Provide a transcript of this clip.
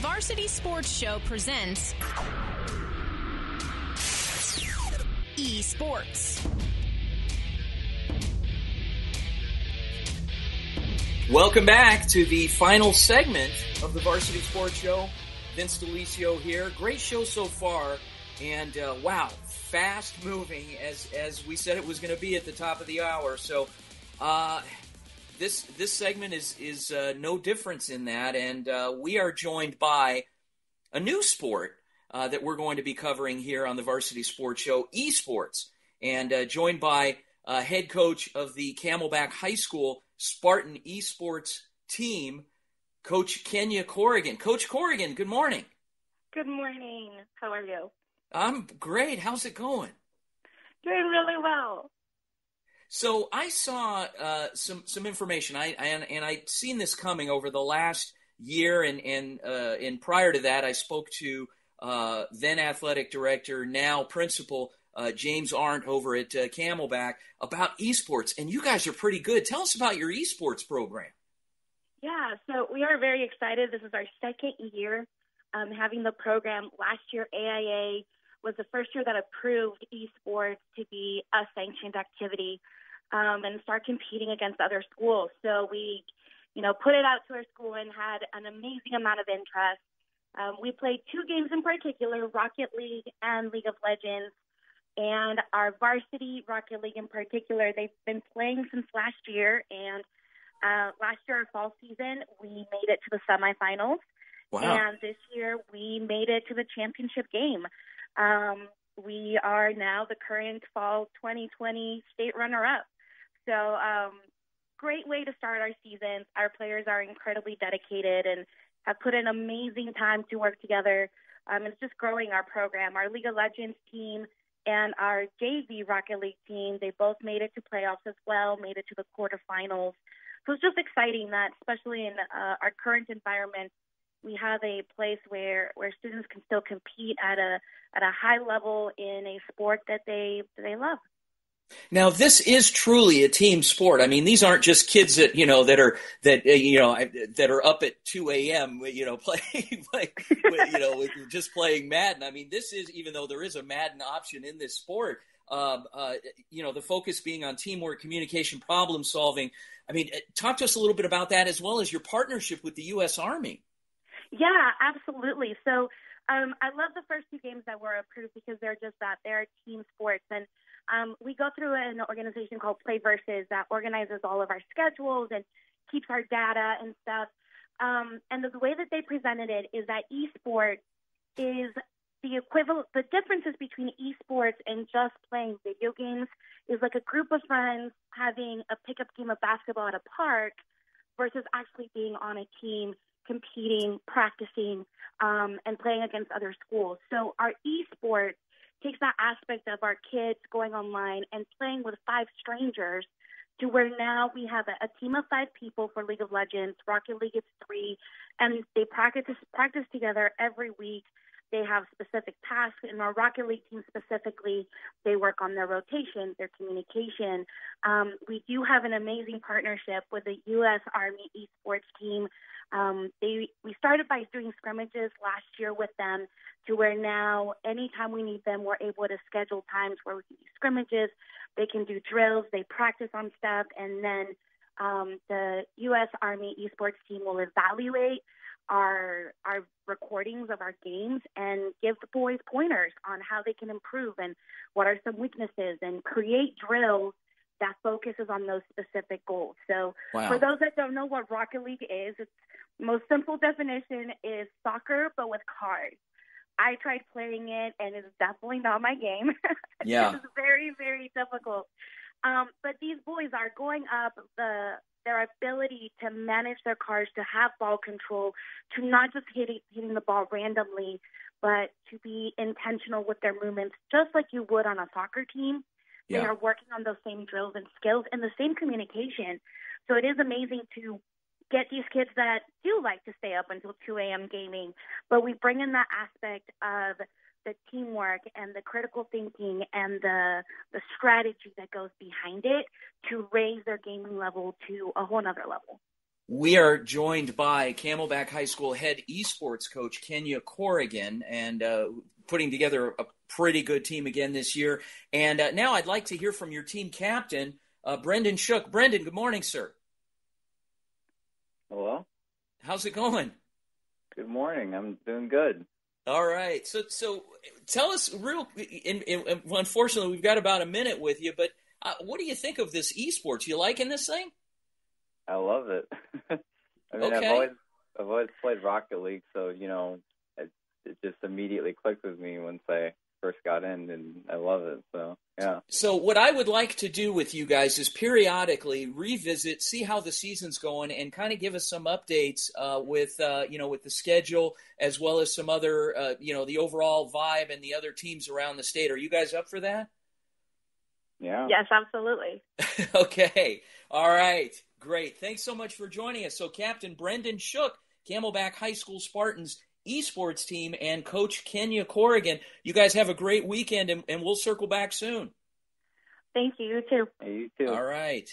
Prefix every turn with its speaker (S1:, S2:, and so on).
S1: Varsity Sports Show presents ESports.
S2: Welcome back to the final segment of the Varsity Sports Show. Vince DeLisio here. Great show so far, and wow, fast moving as we said it was going to be at the top of the hour. So this segment is no difference in that, and we are joined by a new sport that we're going to be covering here on the Varsity Sports Show, eSports, and joined by head coach of the Camelback High School Spartan eSports team, Coach Kenya Corrigan. Coach Corrigan, good morning.
S3: Good morning. How are you?
S2: I'm great. How's it going?
S3: Doing really well.
S2: So I saw some information. I'd seen this coming over the last year, and prior to that, I spoke to then athletic director, now principal James Arndt over at Camelback about esports, and you guys are pretty good. Tell us about your esports program.
S3: Yeah, so we are very excited. This is our second year having the program. Last year, AIA was the first year that approved esports to be a sanctioned activity and start competing against other schools. So we, put it out to our school and had an amazing amount of interest. We played two games in particular, Rocket League and League of Legends. And our varsity Rocket League in particular, they've been playing since last year. And last year, our fall season, we made it to the semifinals.
S2: Wow.
S3: And this year, we made it to the championship game. We are now the current fall 2020 state runner-up. So great way to start our season. Our players are incredibly dedicated and have put in amazing time to work together. It's just growing our program. Our League of Legends team and our JV Rocket League team, they both made it to playoffs as well, made it to the quarterfinals. So it's just exciting that, especially in our current environment, we have a place where students can still compete at a high level in a sport that they love.
S2: Now, this is truly a team sport. I mean, these aren't just kids that are up at 2 a.m. playing just playing Madden. I mean, this is, even though there is a Madden option in this sport, the focus being on teamwork, communication, problem solving. I mean, talk to us a little bit about that, as well as your partnership with the U.S. Army.
S3: Yeah, absolutely. So I love the first two games that were approved because they're just that. They're team sports. And we go through an organization called Play Versus that organizes all of our schedules and keeps our data and stuff. And the way that they presented it is that esports is the equivalent. The differences between esports and just playing video games is like a group of friends having a pickup game of basketball at a park versus actually being on a team, competing, practicing, and playing against other schools. So our esports takes that aspect of our kids going online and playing with 5 strangers to where now we have a team of 5 people for League of Legends. Rocket League is 3, and they practice together every week. They have specific tasks. In our Rocket League team specifically, they work on their rotation, their communication. We do have an amazing partnership with the U.S. Army esports team. We started by doing scrimmages last year with them to where now anytime we need them, we're able to schedule times where we can do scrimmages. They can do drills. They practice on stuff. And then the U.S. Army esports team will evaluate our recordings of our games and give the boys pointers on how they can improve and what are some weaknesses and create drills that focuses on those specific goals. So
S2: wow.
S3: For those that don't know what Rocket League is, its most simple definition is soccer, but with cards. I tried playing it, and it's definitely not my game.
S2: Yeah.
S3: It's very, very difficult. But these boys are going up their ability to manage their cards, to have ball control, to not just hitting the ball randomly, but to be intentional with their movements, just like you would on a soccer team.
S2: Yeah.
S3: They are working on those same drills and skills and the same communication. So it is amazing to get these kids that do like to stay up until 2 a.m. gaming, but we bring in that aspect of the teamwork and the critical thinking and the strategy that goes behind it to raise their gaming level to a whole nother level.
S2: We are joined by Camelback High School head esports coach Kenya Corrigan, and putting together a pretty good team again this year. And now I'd like to hear from your team captain, Brendan Shook. Brendan, good morning, sir.
S4: Hello.
S2: How's it going?
S4: Good morning. I'm doing good.
S2: All right. So tell us unfortunately, we've got about a minute with you, but what do you think of this esports? You liking this thing?
S4: I love it. I mean,
S2: okay.
S4: I've always played Rocket League, so it just immediately clicked with me once I first got in, and I love it. So yeah.
S2: So what I would like to do with you guys is periodically revisit, see how the season's going, and kind of give us some updates with the schedule as well as some other the overall vibe and the other teams around the state. Are you guys up for that?
S4: Yeah.
S3: Yes, absolutely.
S2: Okay. All right. Great. Thanks so much for joining us. So Captain Brendan Shook, Camelback High School Spartans esports team, and Coach Kenya Corrigan, you guys have a great weekend, and we'll circle back soon.
S3: Thank you. You too.
S4: Hey, you too.
S2: All right.